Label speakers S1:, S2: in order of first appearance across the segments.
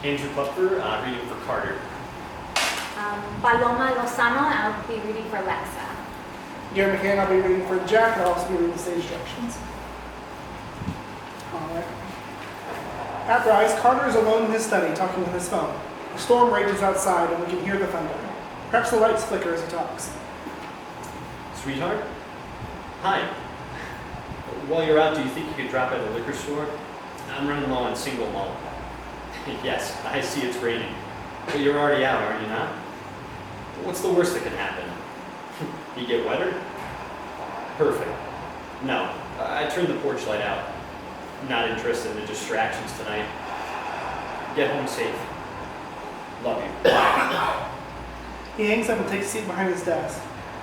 S1: Andrew Kleopfer, reading for Carter.
S2: Paloma, Lozano, I'll be reading for Alexa.
S3: Garrett, McCann, I'll be reading for Jack, and I'll also be reading the stage directions. Alright. At Rise, Carter is alone in his study, talking on his phone. A storm rages outside, and we can hear the thunder. Perhaps the lights flicker as he talks.
S1: Sweetheart? Hi. While you're out, do you think you could drop at a liquor store? I'm running low on single malt. Yes, I see it's raining. But you're already out, are you not? What's the worst that can happen? You get wetter? Perfect. No, I turned the porch light out. Not interested in the distractions tonight. Get home safe. Love you. Bye.
S3: He hangs up and takes a seat behind his desk.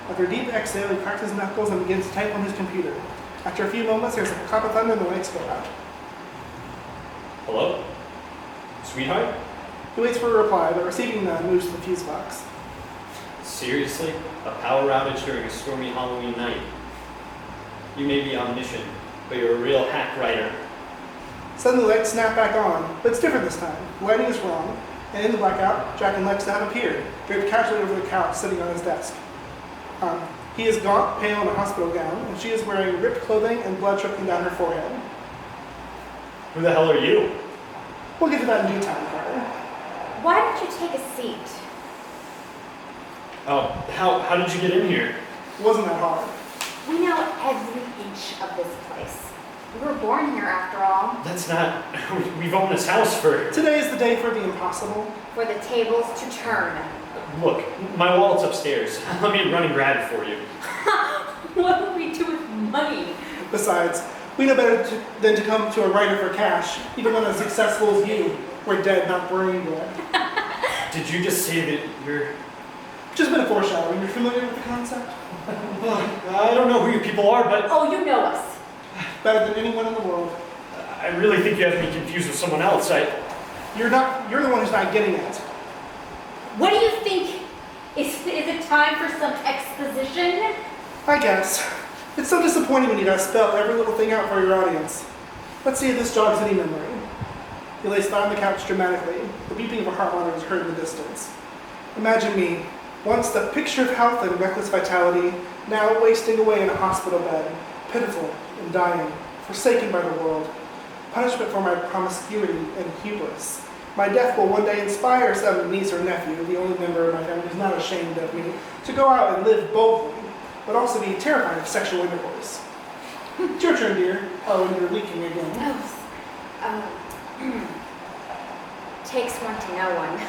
S3: After a deep exhale, he cracks his knuckles and begins to type on his computer. After a few moments, there's a clap of thunder and the lights go out.
S1: Hello? Sweetheart?
S3: He waits for a reply, but receiving none, moves to the fuse box.
S1: Seriously? A power outage during a stormy Halloween night? You may be omniscient, but you're a real hack writer.
S3: Suddenly the lights snap back on, but it's different this time. The lighting is wrong, and in the blackout, Jack and Lexa have appeared, draped casually over the couch, sitting on his desk. He is gaunt, pale, in a hospital gown, and she is wearing ripped clothing and blood trickling down her forehead.
S1: Who the hell are you?
S3: We'll get to that in due time, Carter.
S2: Why don't you take a seat?
S1: Oh, how did you get in here?
S3: It wasn't that hard.
S2: We know every inch of this place. We were born here after all.
S1: That's not... We've owned this house for...
S3: Today is the day for the impossible.
S2: For the tables to turn.
S1: Look, my wallet's upstairs. Let me run and grab it for you.
S2: What would we do with money?
S3: Besides, we know better than to come to a writer for cash, even one as successful as you. We're dead, not brain dead.
S1: Did you just say that you're...
S3: Just a bit of foreshadowing. You're familiar with the concept?
S1: I don't know who you people are, but...
S2: Oh, you know us.
S3: Better than anyone in the world.
S1: I really think you have me confused with someone else.
S3: You're the one who's not getting it.
S2: What do you think? Is it time for some exposition?
S3: I guess. It's so disappointing when you gotta spell every little thing out for your audience. Let's see if this jogs any memory. He lays flat on the couch dramatically. The beeping of a heart monitor is heard in the distance. Imagine me, once the picture of health and reckless vitality, now wasting away in a hospital bed, pitiful and dying, forsaken by the world. Punishment for my promiscuity and hubris. My death will one day inspire some niece or nephew, the only member of my family who's not ashamed of me, to go out and live boldly, but also be terrified of sexual intercourse. It's your turn, dear. Oh, and you're leaking again.
S2: Takes one to know one.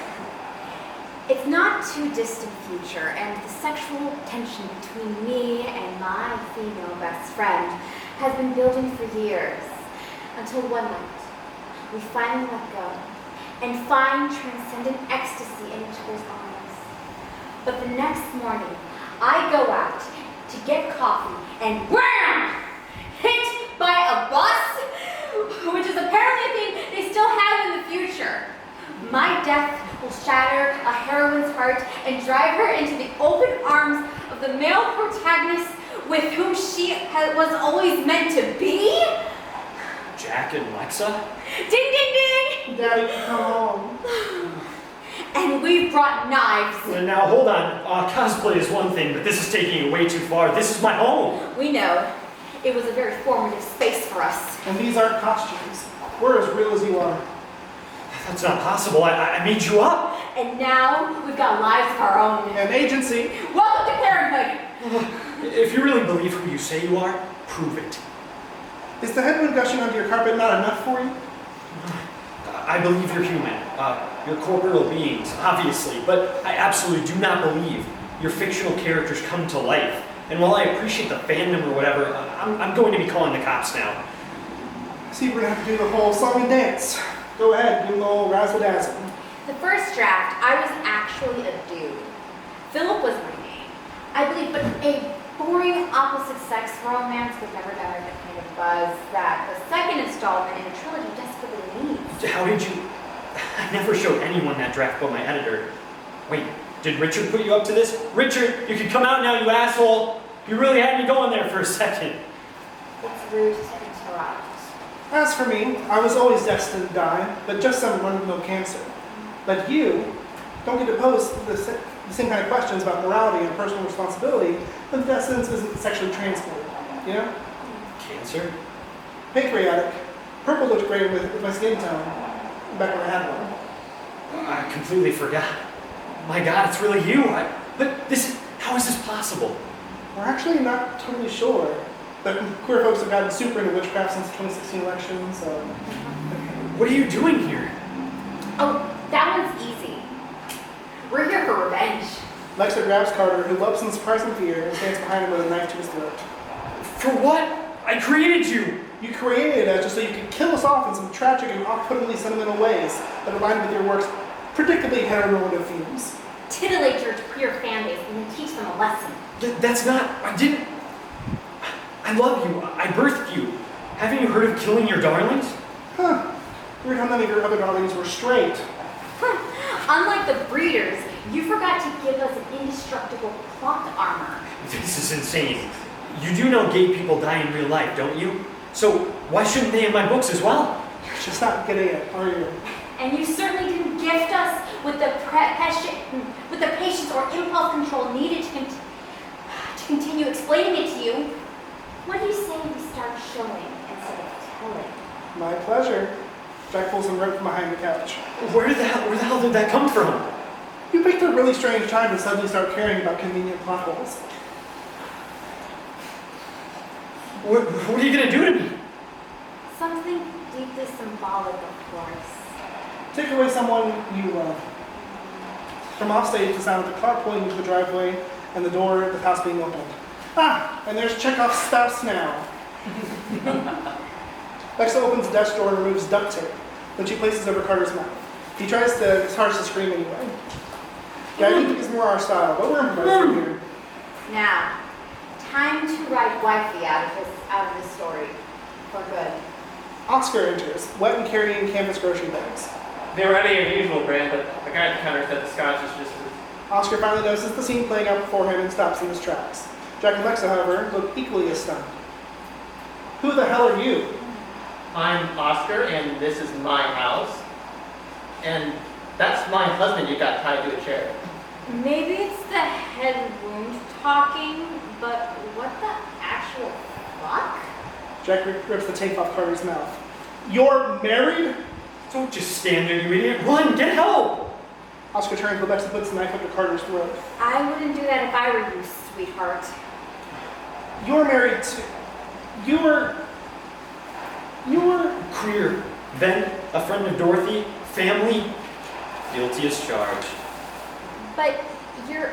S2: It's not too distant future, and the sexual tension between me and my female best friend has been building for years, until one night, we finally let go, and find transcendent ecstasy in each other's arms. But the next morning, I go out to get coffee, and wham! Hit by a bus, which is apparently a thing they still have in the future. My death will shatter a heroine's heart and drive her into the open arms of the male protagonist with whom she was always meant to be.
S1: Jack and Lexa?
S2: Ding, ding, ding!
S3: Daddy, come home.
S2: And we've brought knives.
S1: Well, now, hold on. Cosplay is one thing, but this is taking it way too far. This is my home.
S2: We know. It was a very formative space for us.
S3: And these aren't costumes. We're as real as you are.
S1: That's not possible. I made you up.
S2: And now we've got lives of our own.
S3: An agency.
S2: Welcome to parenthood.
S1: If you really believe who you say you are, prove it.
S3: Is the headwind gushing onto your carpet not enough for you?
S1: I believe you're human. You're corporeal beings, obviously, but I absolutely do not believe your fictional characters come to life. And while I appreciate the fandom or whatever, I'm going to be calling the cops now.
S3: See, we're gonna have to do the whole song and dance. Go ahead, do a little razzle-dazzle.
S2: The first draft, I was actually a dude. Philip was my name. I believe, but a boring opposite-sex romance would never garner the kind of buzz that the second installment in the trilogy desperately needs.
S1: How did you... I never showed anyone that draft but my editor. Wait, did Richard put you up to this? Richard, you can come out now, you asshole! You really had me going there for a second.
S2: It's rude to interrupt.
S3: As for me, I was always destined to die, but just some run-of-the-mill cancer. But you don't get to pose the same kind of questions about morality and personal responsibility when the essence isn't sexually transported, you know?
S1: Cancer?
S3: Pancreatic. Purple looked great with my skin tone, back when I had one.
S1: I completely forgot. My God, it's really you. How is this possible?
S3: We're actually not totally sure. But queer folks have gotten super into witchcraft since the 2016 election, so...
S1: What are you doing here?
S2: Oh, that one's easy. We're here for revenge.
S3: Lexa grabs Carter, who loves and surprising fear, and stands behind him with a knife to his throat.
S1: For what? I created you!
S3: You created us just so you could kill us off in some tragic and off-puttingly sentimental ways that align with your work's predictably heteronormative themes.
S2: Titillate your queer fan base and then teach them a lesson.
S1: That's not... I love you. I birthed you. Haven't you heard of killing your darlings?
S3: Huh. Weird how none of your other darlings were straight.
S2: Unlike the breeders, you forgot to give us an indestructible plot armor.
S1: This is insane. You do know gay people die in real life, don't you? So why shouldn't they in my books as well?
S3: You're just not getting it, are you?
S2: And you certainly didn't gift us with the patience or impulse control needed to continue explaining it to you. What do you say we start showing instead of telling?
S3: My pleasure. Jack pulls some rope from behind the couch.
S1: Where the hell did that come from?
S3: You picked a really strange time to suddenly start caring about convenient plot holes.
S1: What are you gonna do to me?
S2: Something deeply symbolic, of course.
S3: Take away someone you love. From offstage, the sound of the car pulling into the driveway and the door of the house being opened. Ah, and there's Chekhov's spouse now. Lexa opens the desk door and removes duct tape. Then she places it over Carter's mouth. He tries his hardest to scream anyway. Gagging is more our style, but we're improvising here.
S2: Now, time to write wifey out of this story. For good.
S3: Oscar enters, wet and carrying canvas grocery bags.
S4: They were any unusual brand, but the guy at the counter said the scotch is just as...
S3: Oscar finally notices the scene playing out before him and stops in his tracks. Jack and Lexa, however, look equally as stunned. Who the hell are you?
S4: I'm Oscar, and this is my house. And that's my husband you got tied to a chair.
S2: Maybe it's the head wound talking, but what the actual fuck?
S3: Jack rips the tape off Carter's mouth. You're married?
S1: Don't just stand there, you idiot. Run, get help!
S3: Oscar turns, but Lexa puts the knife up to Carter's throat.
S2: I wouldn't do that if I were you, sweetheart.
S3: You're married to... You were...
S1: Queer. Then, a friend of Dorothy. Family. Guilty as charged.
S2: But you're...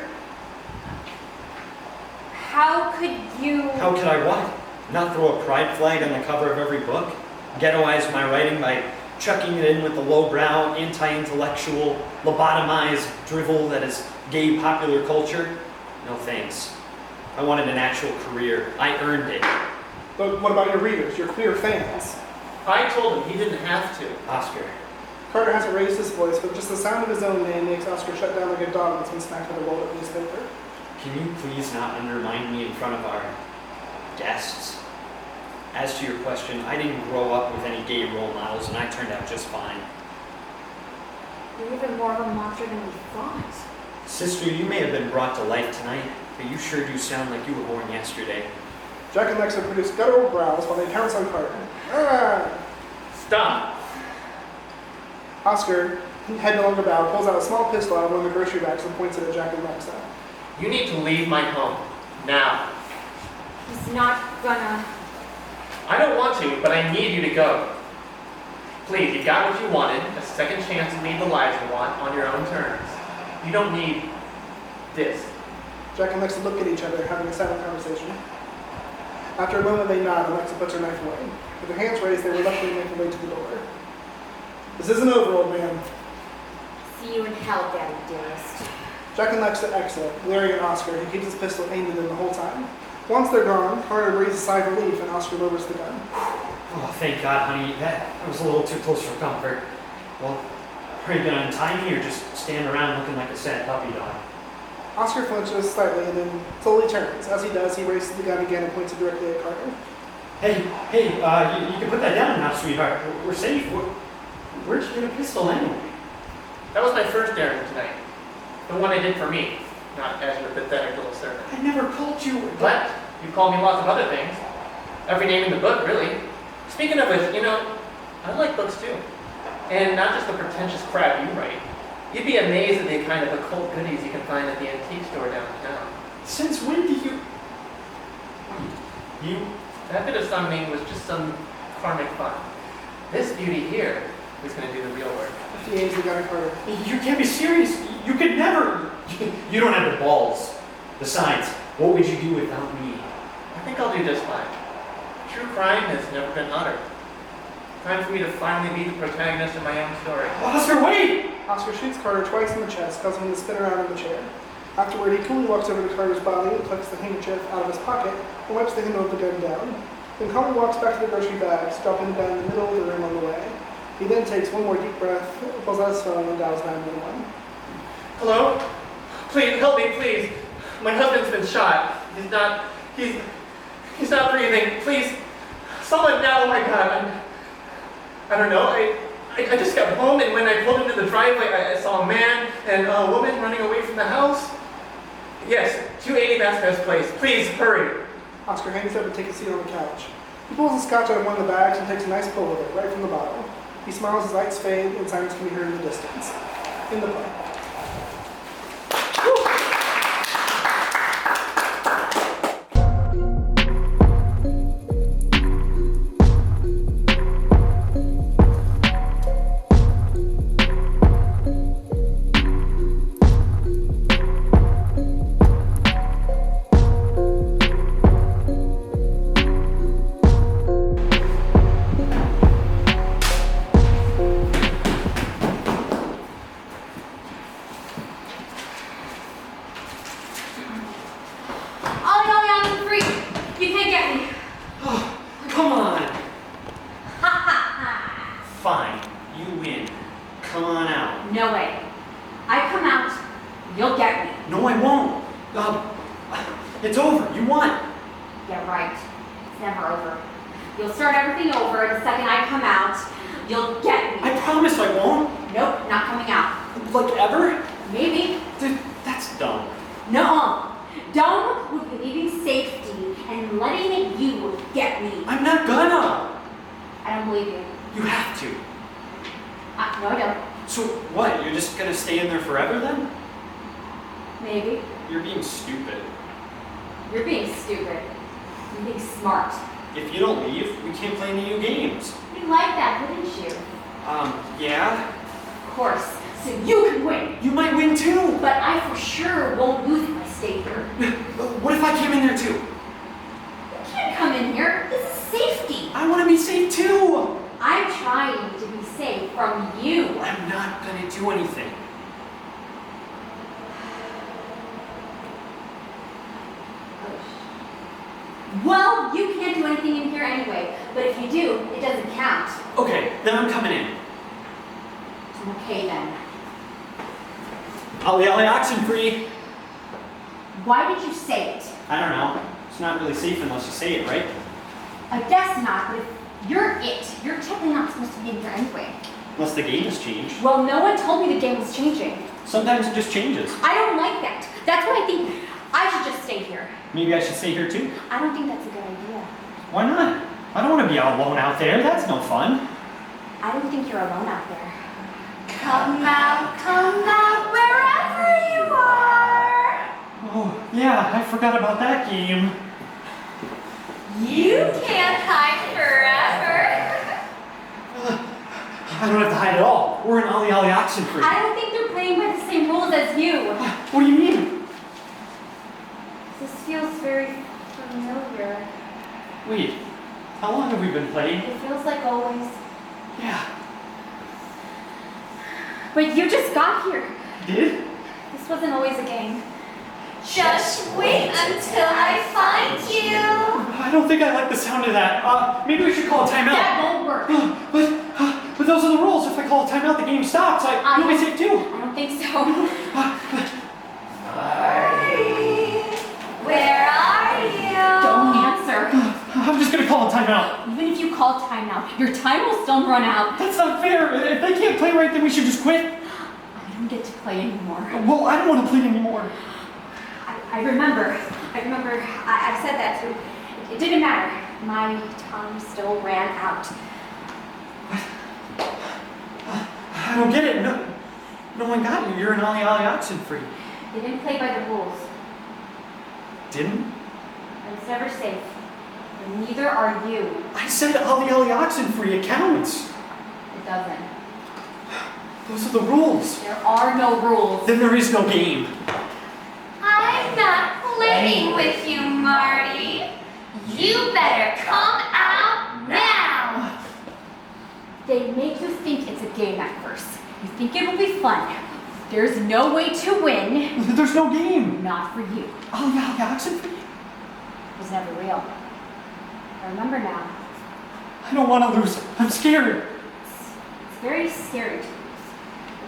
S2: How could you...
S1: How could I what? Not throw a pride flag on the cover of every book? Ghettoize my writing by chucking it in with the lowbrow, anti-intellectual, lobotomized drivel that is gay popular culture? No thanks. I wanted an actual career. I earned it.
S3: But what about your readers, your queer fans?
S4: I told him he didn't have to.
S1: Oscar.
S3: Carter hasn't raised his voice, but just the sound of his own name makes Oscar shut down like a dog that's been smacked with a rolled-up newspaper.
S1: Can you please not undermine me in front of our guests? As to your question, I didn't grow up with any gay role models, and I turned out just fine.
S2: You're even more of a monster than we thought.
S1: Sister, you may have been brought to life tonight, but you sure do sound like you were born yesterday.
S3: Jack and Lexa produce guttural growls while they pounce on Carter. Ah!
S4: Stop!
S3: Oscar, head no longer bowed, pulls out a small pistol out of one of the grocery bags and points it at Jack and Lexa.
S4: You need to leave my home. Now.
S2: He's not gonna...
S4: I don't want to, but I need you to go. Please, you got what you wanted, a second chance to lead the lives you want on your own terms. You don't need this.
S3: Jack and Lexa look at each other, having a silent conversation. After a moment, they nod, and Lexa puts her knife away. With their hands raised, they reluctantly make their way to the door. This isn't over, old man.
S2: See you in hell, Daddy dearest.
S3: Jack and Lexa exit, glaring at Oscar, who keeps his pistol aimed at them the whole time. Once they're gone, Carter breathes a sigh of relief, and Oscar lowers the gun.
S1: Oh, thank God, honey. That was a little too close for comfort. Well, are you gonna untie me or just stand around looking like a sad puppy dog?
S3: Oscar flinches slightly and then slowly turns. As he does, he raises the gun again and points it directly at Carter.
S1: Hey, you can put that down now, sweetheart. We're safe. Where'd you get a pistol anyway?
S4: That was my first errand tonight. The one I did for me, not as your pathetic little servant.
S1: I never called you.
S4: But you called me lots of other things. Every name in the book, really. Speaking of which, I like books too. And not just the pretentious crap you write. You'd be amazed at the kind of occult goodies you can find at the antique store downtown.
S1: Since when do you...
S4: That bit of summoning was just some karmic fun. This beauty here is going to do the real work.
S3: 50 Ainsley got Carter.
S1: You can't be serious. You could never... You don't have the balls. Besides, what would you do without me?
S4: I think I'll do just fine. True crime has never been hotter. Time for me to finally be the protagonist of my own story.
S1: Oscar, wait!
S3: Oscar shoots Carter twice in the chest, causing him to spin around in the chair. Afterward, he coolly walks over to Carter's body and plucks the handkerchief out of his pocket and wipes the handle of the gun down. Then calmly walks back to the grocery bags, dropping it down in the middle of the room on the way. He then takes one more deep breath, pulls out his phone, and dials 911.
S4: Hello? Please, help me, please. My husband's been shot. He's not breathing. Please, someone now, oh my God. I don't know. I just got home, and when I pulled into the driveway, I saw a man and a woman running away from the house. Yes, 280 Vasquez Place. Please, hurry.
S3: Oscar hangs up and takes a seat on the couch. He pulls the scotch out of one of the bags and takes a nice pull of it, right from the bottle. He smiles as lights fade and sirens can be heard in the distance. In the play.
S1: It's over. You won.
S2: Yeah, right. It's never over. You'll start everything over, and the second I come out, you'll get me.
S1: I promise I won't.
S2: Nope, not coming out.
S1: Like ever?
S2: Maybe.
S1: Dude, that's dumb.
S2: No. Dumb would be leaving safety and letting you get me.
S1: I'm not gonna.
S2: I don't believe you.
S1: You have to.
S2: No, I don't.
S1: So what? You're just gonna stay in there forever then?
S2: Maybe.
S1: You're being stupid.
S2: You're being stupid. You're being smart.
S1: If you don't leave, we can't play any new games.
S2: You'd like that, wouldn't you?
S1: Yeah.
S2: Of course. So you can win.
S1: You might win too.
S2: But I for sure won't lose if I stay here.
S1: What if I came in there too?
S2: You can't come in here. This is safety.
S1: I want to be safe too.
S2: I'm trying to be safe from you.
S1: I'm not gonna do anything.
S2: Well, you can't do anything in here anyway, but if you do, it doesn't count.
S1: Okay, then I'm coming in.
S2: Okay then.
S1: Olly, Oxen free.
S2: Why did you say it?
S1: I don't know. It's not really safe unless you say it, right?
S2: I guess not, but if you're it, you're technically not supposed to be in here anyway.
S1: Unless the game has changed.
S2: Well, no one told me the game was changing.
S1: Sometimes it just changes.
S2: I don't like that. That's why I think I should just stay here.
S1: Maybe I should stay here too.
S2: I don't think that's a good idea.
S1: Why not? I don't want to be all alone out there. That's no fun.
S2: I don't think you're alone out there. Come out, wherever you are.
S1: Oh, yeah, I forgot about that game.
S2: You can't hide forever.
S1: I don't have to hide at all. We're in Olly Oxen free.
S2: I don't think they're playing by the same rules as you.
S1: What do you mean?
S2: This feels very familiar.
S1: Wait, how long have we been playing?
S2: It feels like always.
S1: Yeah.
S2: But you just got here.
S1: Did?
S2: This wasn't always a game. Just wait until I find you.
S1: I don't think I like the sound of that. Maybe we should call a timeout.
S2: That won't work.
S1: But those are the rules. If I call a timeout, the game stops. You'll be safe too.
S2: I don't think so. Where are you? Don't answer.
S1: I'm just gonna call a timeout.
S2: Even if you call timeout, your time will still run out.
S1: That's not fair. If they can't play right, then we should just quit.
S2: don't get to play anymore.
S1: Well, I don't want to play anymore.
S2: I remember. I said that too. It didn't matter. My time still ran out.
S1: I don't get it. No one got you. You're an Olly Oxen free.
S2: They didn't play by the rules.
S1: Didn't?
S2: And it's never safe. And neither are you.
S1: I said Olly Oxen free. It counts.
S2: It doesn't.
S1: Those are the rules.
S2: There are no rules.
S1: Then there is no game.
S5: I'm not playing with you, Marty. You better come out now.
S2: They make you think it's a game at first. You think it will be fun. There's no way to win.
S1: There's no game.
S2: Not for you.
S1: Olly Oxen free?
S2: It was never real. I remember now.
S1: I don't want to lose. I'm scared.
S2: It's very scary to lose.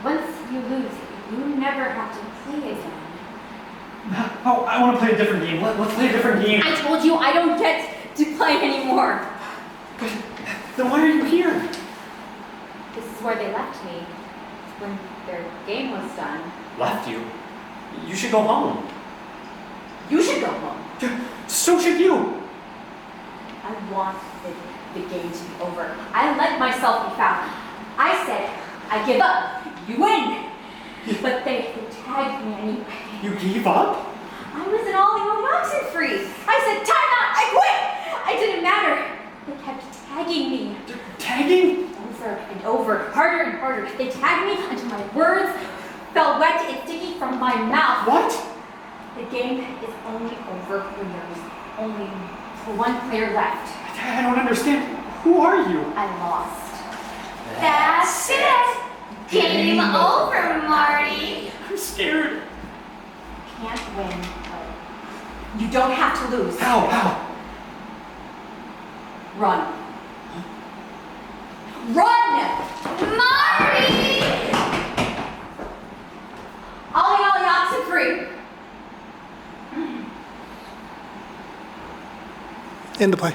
S2: Once you lose, you never have to play again.
S1: Oh, I want to play a different game. Let's play a different game.
S2: I told you I don't get to play anymore.
S1: But then why are you here?
S2: This is where they left me when their game was done.
S1: Left you? You should go home.
S2: You should go home.
S1: So should you.
S2: I want the game to be over. I let myself be found. I said, I give up. You win. But they tagged me anyway.
S1: You gave up?
S2: I was an Olly Oxen free. I said, time out, I quit. It didn't matter. They kept tagging me.
S1: Tagging?
S2: Over and over, harder and harder. They tagged me until my words fell wet and sticky from my mouth.
S1: What?
S2: The game is only over when there's only one player left.
S1: I don't understand. Who are you?
S2: I lost.
S5: That's it. Game over, Marty.
S1: I'm scared.
S2: Can't win. You don't have to lose.
S1: How?
S2: Run. Run!
S5: Marty!
S2: Olly Oxen free.
S3: End the play.